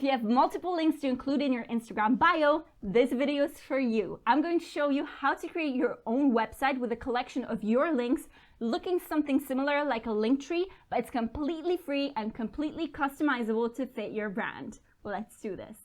you have multiple links to include in your Instagram bio, this video is for you. I'm going to show you how to create your own website with a collection of your links, looking something similar like a link tree, but it's completely free and completely customizable to fit your brand. Let's do this.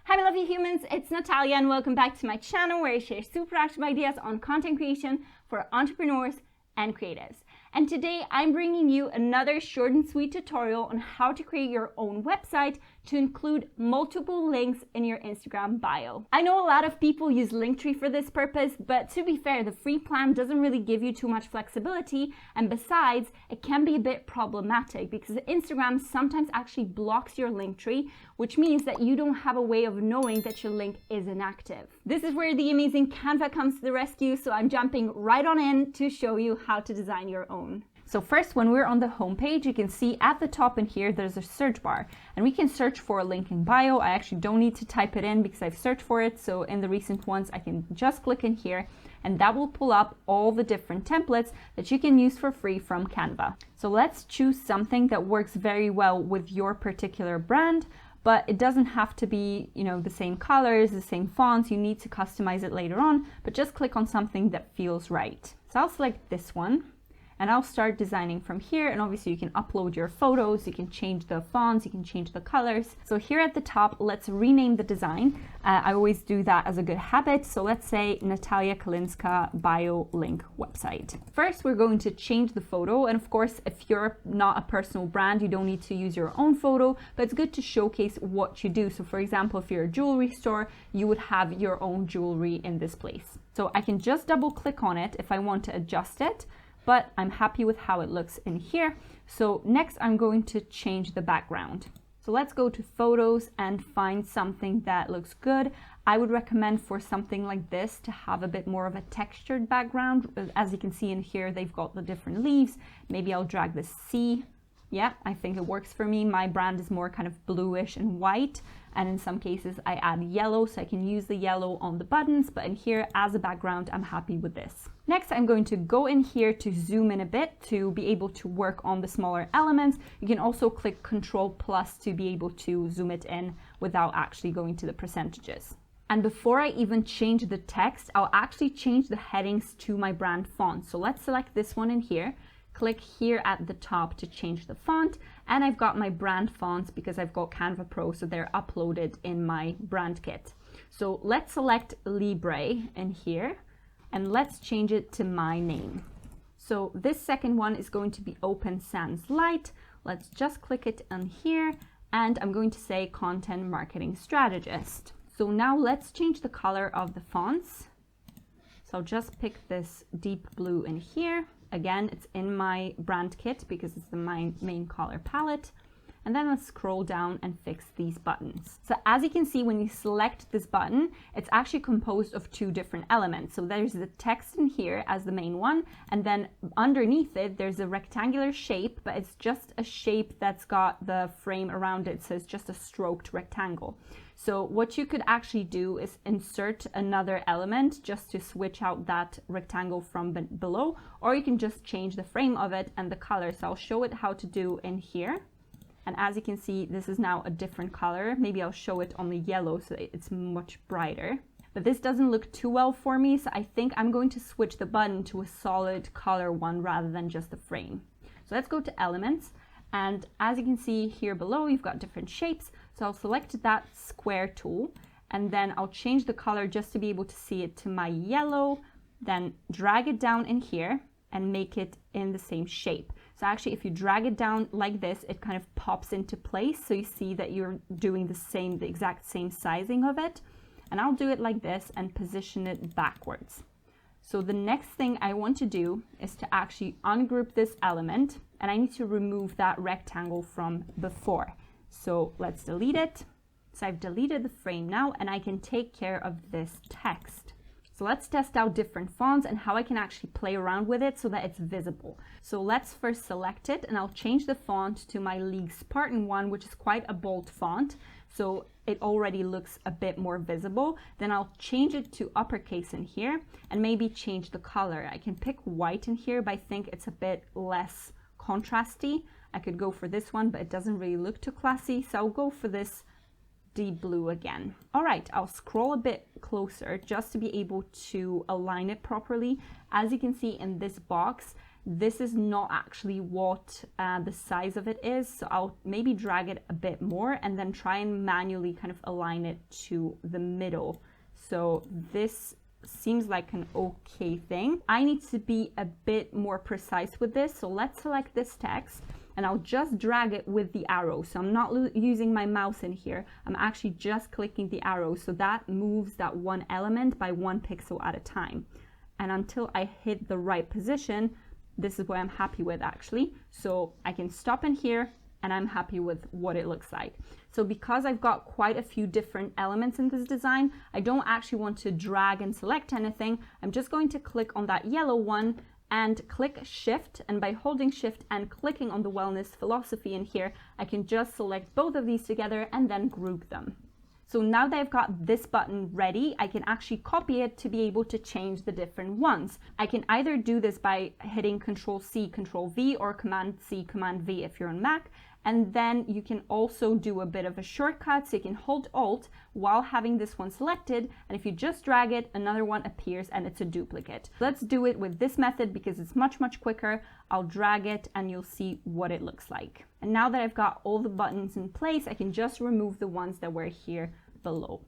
Hi my lovely humans, it's Natalia and welcome back to my channel where I share super actionable ideas on content creation for entrepreneurs and creatives. And today I'm bringing you another short and sweet tutorial on how to create your own website to include multiple links in your Instagram bio. I know a lot of people use Linktree for this purpose, but to be fair, the free plan doesn't really give you too much flexibility, and besides, it can be a bit problematic because Instagram sometimes actually blocks your Linktree, which means that you don't have a way of knowing that your link is inactive. This is where the amazing Canva comes to the rescue, so I'm jumping right on in to show you how to design your own. So first, when we're on the home page, you can see at the top in here, there's a search bar and we can search for a link in bio. I actually don't need to type it in because I've searched for it. So in the recent ones, I can just click in here and that will pull up all the different templates that you can use for free from Canva. So let's choose something that works very well with your particular brand, but it doesn't have to be, the same colors, the same fonts. You need to customize it later on, but just click on something that feels right. So I'll select this one. And I'll start designing from here, and obviously you can upload your photos, you can change the fonts, you can change the colors. So here at the top, let's rename the design. I always do that as a good habit. So let's say Natalia Kalinska bio link website. First, we're going to change the photo. And of course, if you're not a personal brand, you don't need to use your own photo, but it's good to showcase what you do. So for example, if you're a jewelry store, you would have your own jewelry in this place. So I can just double click on it if I want to adjust it, but I'm happy with how it looks in here. So next I'm going to change the background. So let's go to photos and find something that looks good. I would recommend for something like this to have a bit more of a textured background. As you can see in here, they've got the different leaves. Maybe I'll drag the C. Yeah, I think it works for me. My brand is more kind of bluish and white. And in some cases I add yellow, so I can use the yellow on the buttons, but in here as a background, I'm happy with this. Next, I'm going to go in here to zoom in a bit to be able to work on the smaller elements. You can also click Ctrl+ to be able to zoom it in without actually going to the percentages. And before I even change the text, I'll actually change the headings to my brand font. So let's select this one in here. Click here at the top to change the font, and I've got my brand fonts because I've got Canva Pro, so they're uploaded in my brand kit. So let's select Libre in here and let's change it to my name. So this second one is going to be Open Sans Light. Let's just click it on here and I'm going to say Content Marketing Strategist. So now let's change the color of the fonts. So I'll just pick this deep blue in here. Again, it's in my brand kit because it's the main color palette. And then let's scroll down and fix these buttons. So as you can see, when you select this button, it's actually composed of two different elements. So there's the text in here as the main one, and then underneath it, there's a rectangular shape, but it's just a shape that's got the frame around it. So it's just a stroked rectangle. So what you could actually do is insert another element just to switch out that rectangle from below, or you can just change the frame of it and the color. So I'll show it how to do in here. And as you can see, this is now a different color. Maybe I'll show it on the yellow so it's much brighter. But this doesn't look too well for me, so I think I'm going to switch the button to a solid color one rather than just the frame. So let's go to Elements. And as you can see here below, you've got different shapes. So I'll select that square tool, and then I'll change the color just to be able to see it to my yellow, then drag it down in here and make it in the same shape. So actually, if you drag it down like this, it kind of pops into place. So you see that you're doing the exact same sizing of it. And I'll do it like this and position it backwards. So the next thing I want to do is to actually ungroup this element, and I need to remove that rectangle from before. So let's delete it. So I've deleted the frame now, and I can take care of this text. So let's test out different fonts and how I can actually play around with it so that it's visible. So let's first select it, and I'll change the font to my League Spartan one, which is quite a bold font. So it already looks a bit more visible. Then I'll change it to uppercase in here and maybe change the color. I can pick white in here, but I think it's a bit less contrasty. I could go for this one, but it doesn't really look too classy. So I'll go for this deep blue again. All right, I'll scroll a bit closer just to be able to align it properly. As you can see in this box, this is not actually what the size of it is. So I'll maybe drag it a bit more and then try and manually kind of align it to the middle. So this seems like an okay thing. I need to be a bit more precise with this. So let's select this text and I'll just drag it with the arrow. So I'm not using my mouse in here. I'm actually just clicking the arrow. So that moves that one element by 1 pixel at a time. And until I hit the right position, this is what I'm happy with actually. So I can stop in here and I'm happy with what it looks like. So because I've got quite a few different elements in this design, I don't actually want to drag and select anything. I'm just going to click on that yellow one and click Shift, and by holding Shift and clicking on the wellness philosophy in here, I can just select both of these together and then group them. So now that I've got this button ready, I can actually copy it to be able to change the different ones. I can either do this by hitting Control-C, Control-V, or Command-C, Command-V if you're on Mac. And then you can also do a bit of a shortcut, so you can hold Alt while having this one selected. And if you just drag it, another one appears and it's a duplicate. Let's do it with this method because it's much, much quicker. I'll drag it and you'll see what it looks like. And now that I've got all the buttons in place, I can just remove the ones that were here below.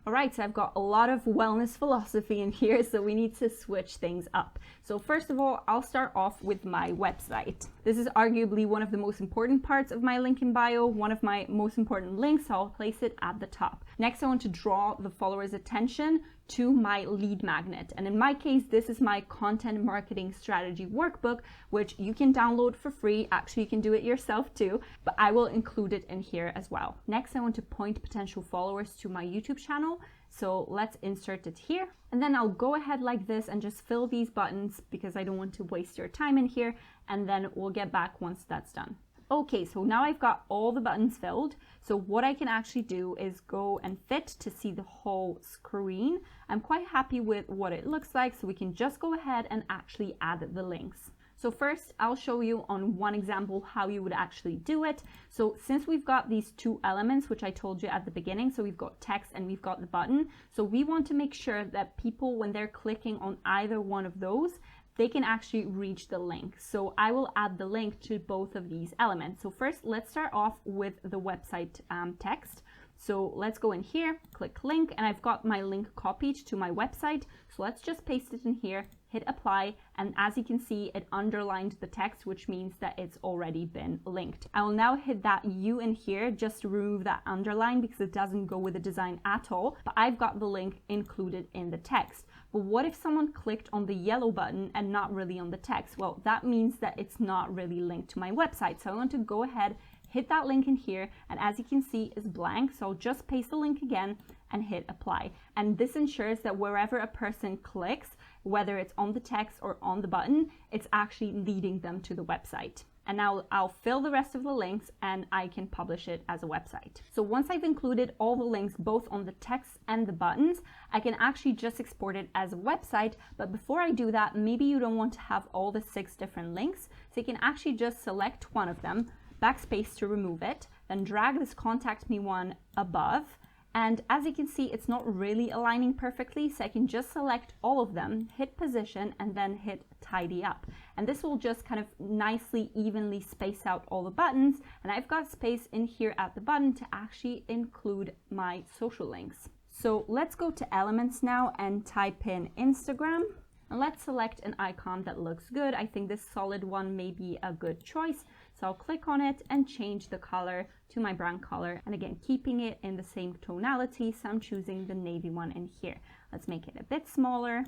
All right, so I've got a lot of wellness philosophy in here, so we need to switch things up. So first of all, I'll start off with my website. This is arguably one of the most important parts of my link in bio, one of my most important links, so I'll place it at the top. Next, I want to draw the follower's attention to my lead magnet. And in my case, this is my content marketing strategy workbook, which you can download for free. Actually, you can do it yourself too, but I will include it in here as well. Next, I want to point potential followers to my YouTube channel. So let's insert it here. And then I'll go ahead like this and just fill these buttons because I don't want to waste your time in here. And then we'll get back once that's done. Okay, so now I've got all the buttons filled. So what I can actually do is go and fit to see the whole screen. I'm quite happy with what it looks like, so we can just go ahead and actually add the links. So first, I'll show you on one example how you would actually do it. So since we've got these two elements, which I told you at the beginning, so we've got text and we've got the button. So we want to make sure that people, when they're clicking on either one of those, they can actually reach the link. So I will add the link to both of these elements. So first, let's start off with the website text. So let's go in here, click link, and I've got my link copied to my website. So let's just paste it in here, hit apply, and as you can see, it underlined the text, which means that it's already been linked. I will now hit that U in here just to remove that underline because it doesn't go with the design at all, but I've got the link included in the text. But what if someone clicked on the yellow button and not really on the text? Well, that means that it's not really linked to my website. So I want to go ahead, hit that link in here, and as you can see, it's blank. So I'll just paste the link again and hit apply. And this ensures that wherever a person clicks, whether it's on the text or on the button, it's actually leading them to the website. And now I'll fill the rest of the links and I can publish it as a website. So once I've included all the links, both on the text and the buttons, I can actually just export it as a website. But before I do that, maybe you don't want to have all the 6 different links. So you can actually just select one of them, backspace to remove it, then drag this contact me one above. And as you can see, it's not really aligning perfectly, so I can just select all of them, hit position, and then hit tidy up. And this will just kind of nicely, evenly space out all the buttons. And I've got space in here at the button to actually include my social links. So let's go to elements now and type in Instagram. And let's select an icon that looks good. I think this solid one may be a good choice. So I'll click on it and change the color to my brown color. And again, keeping it in the same tonality. So I'm choosing the navy one in here. Let's make it a bit smaller,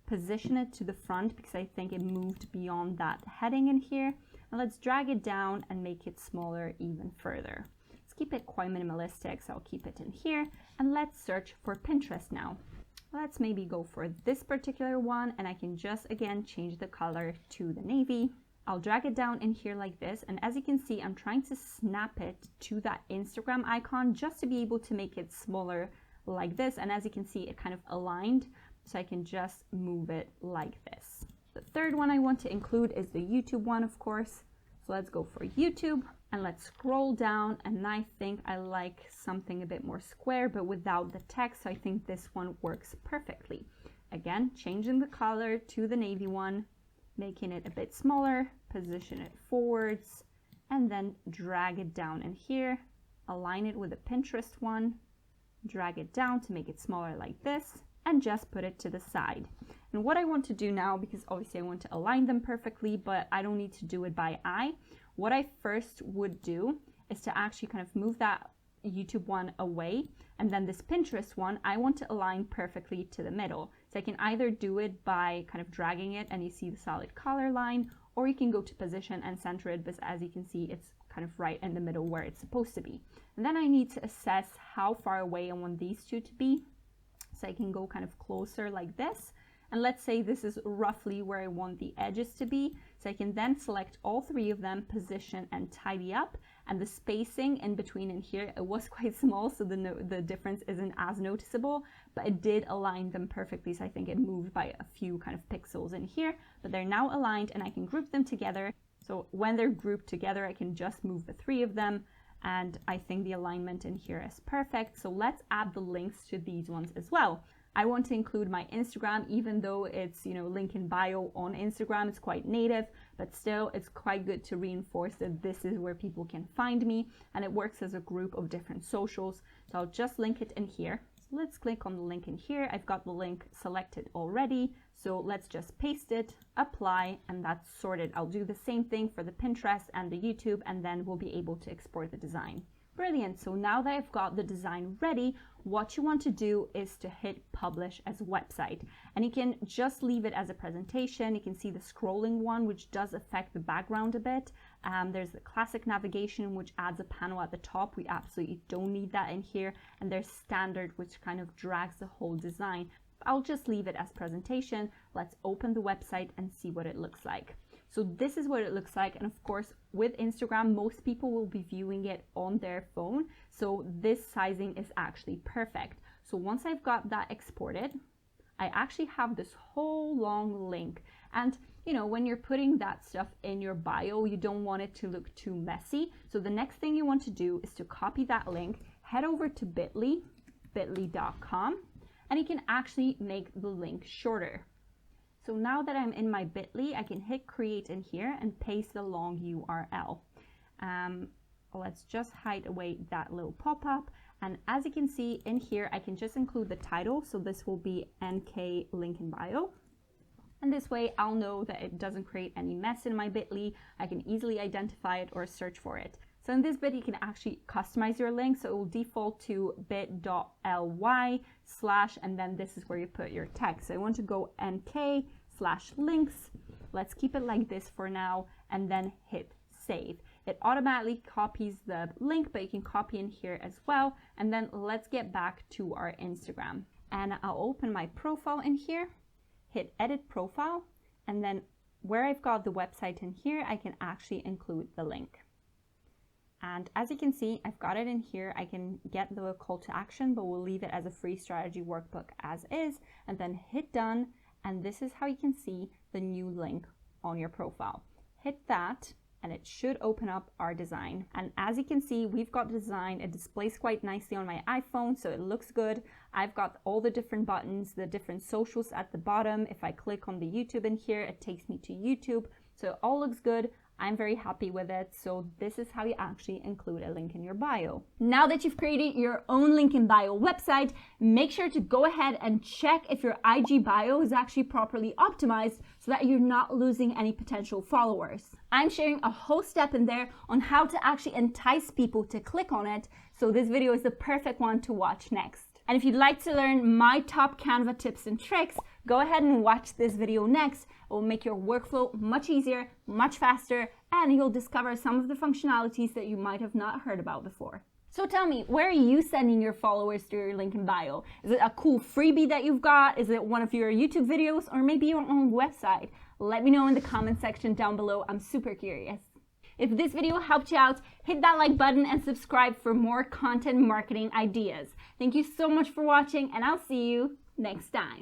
position it to the front because I think it moved beyond that heading in here. And let's drag it down and make it smaller even further. Let's keep it quite minimalistic. So I'll keep it in here. And let's search for Pinterest now. Let's maybe go for this particular one, and I can just again change the color to the navy. I'll drag it down in here like this, and as you can see, I'm trying to snap it to that Instagram icon just to be able to make it smaller like this. And as you can see, it kind of aligned, so I can just move it like this. The third one I want to include is the YouTube one, of course. So let's go for YouTube and let's scroll down, and I think I like something a bit more square but without the text, so I think this one works perfectly. Again, changing the color to the navy one, making it a bit smaller, position it forwards, and then drag it down in here, align it with the Pinterest one, drag it down to make it smaller like this, and just put it to the side. And what I want to do now, because obviously I want to align them perfectly, but I don't need to do it by eye, what I first would do is to actually kind of move that YouTube one away, and then this Pinterest one, I want to align perfectly to the middle. So I can either do it by kind of dragging it and you see the solid color line, or you can go to position and center it, because as you can see, it's kind of right in the middle where it's supposed to be. And then I need to assess how far away I want these two to be. So I can go kind of closer like this. And let's say this is roughly where I want the edges to be. So I can then select all three of them, position and tidy up. And the spacing in between in here, it was quite small, so the difference isn't as noticeable, but it did align them perfectly. So I think it moved by a few kind of pixels in here, but they're now aligned and I can group them together. So when they're grouped together, I can just move the three of them. And I think the alignment in here is perfect. So let's add the links to these ones as well. I want to include my Instagram, even though it's, link in bio on Instagram, it's quite native, but still it's quite good to reinforce that this is where people can find me, and it works as a group of different socials. So I'll just link it in here. So let's click on the link in here. I've got the link selected already. So let's just paste it, apply, and that's sorted. I'll do the same thing for the Pinterest and the YouTube, and then we'll be able to export the design. Brilliant. So now that I've got the design ready, what you want to do is to hit publish as a website. And you can just leave it as a presentation. You can see the scrolling one, which does affect the background a bit. There's the classic navigation, which adds a panel at the top. We absolutely don't need that in here. And there's standard, which kind of drags the whole design. I'll just leave it as presentation. Let's open the website and see what it looks like. So this is what it looks like. And of course, with Instagram, most people will be viewing it on their phone. So this sizing is actually perfect. So once I've got that exported, I actually have this whole long link. And when you're putting that stuff in your bio, you don't want it to look too messy. So the next thing you want to do is to copy that link, head over to bit.ly.com, and you can actually make the link shorter. So now that I'm in my bit.ly, I can hit create in here and paste the long URL. Let's just hide away that little pop-up. And as you can see in here, I can just include the title. So this will be NK link in bio. And this way I'll know that it doesn't create any mess in my bit.ly. I can easily identify it or search for it. So in this bit, you can actually customize your link. So it will default to bit.ly/ and then this is where you put your text. So I want to go NK/links. Let's keep it like this for now, and then hit save. It automatically copies the link, but you can copy in here as well. And then let's get back to our Instagram. And I'll open my profile in here, hit edit profile, and then where I've got the website in here, I can actually include the link. And as you can see, I've got it in here. I can get the call to action, but we'll leave it as a free strategy workbook as is, and then hit done. And this is how you can see the new link on your profile. Hit that, and it should open up our design. And as you can see, we've got the design. It displays quite nicely on my iPhone, so it looks good. I've got all the different buttons, the different socials at the bottom. If I click on the YouTube in here, it takes me to YouTube. So it all looks good. I'm very happy with it. So this is how you actually include a link in your bio. Now that you've created your own link in bio website, make sure to go ahead and check if your IG bio is actually properly optimized so that you're not losing any potential followers. I'm sharing a whole step in there on how to actually entice people to click on it. So this video is the perfect one to watch next. And if you'd like to learn my top Canva tips and tricks, go ahead and watch this video next. It will make your workflow much easier, much faster, and you'll discover some of the functionalities that you might have not heard about before. So tell me, where are you sending your followers through your link in bio? Is it a cool freebie that you've got? Is it one of your YouTube videos, or maybe your own website? Let me know in the comment section down below. I'm super curious. If this video helped you out, hit that like button and subscribe for more content marketing ideas. Thank you so much for watching, and I'll see you next time.